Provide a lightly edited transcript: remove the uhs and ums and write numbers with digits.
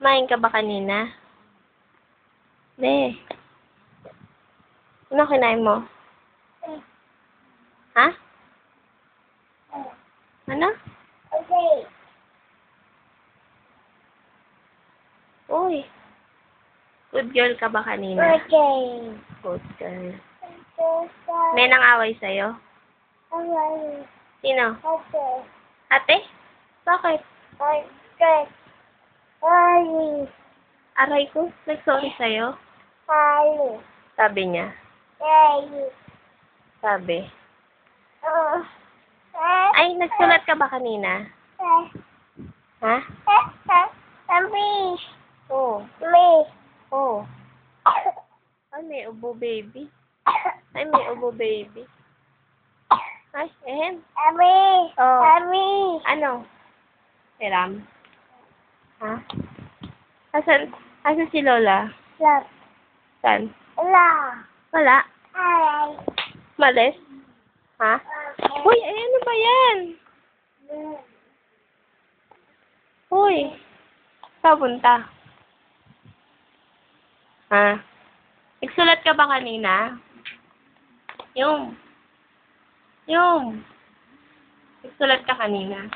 Kumain ka ba kanina? Ne. Ano kinain mo? Ha? Ano? Okay. Uy. Good girl ka ba kanina? Okay. Good girl. May nang-away sa'yo? Okay. Sino? Okay. Ate? Bakit? Okay. Ay. Aray ko, nag-sorry sa'yo? Ay. Sabi niya. Ay. Sabi. Oh. Ay, nagsulat ka ba kanina? Ha? Mami. Oo. Me. Oo. Ay, may ubo baby. Ay, may ubo baby. Ay, Mami. Oh. Mami. Ano? Hiram? Ha? Asan si Lola? Love. Saan? La. Wala. Ay. Malis? Ha? Uy, ay ano ba yan? Uy. Papunta. Ha? Nagsulat ka ba kanina? Yung. Nagsulat ka kanina.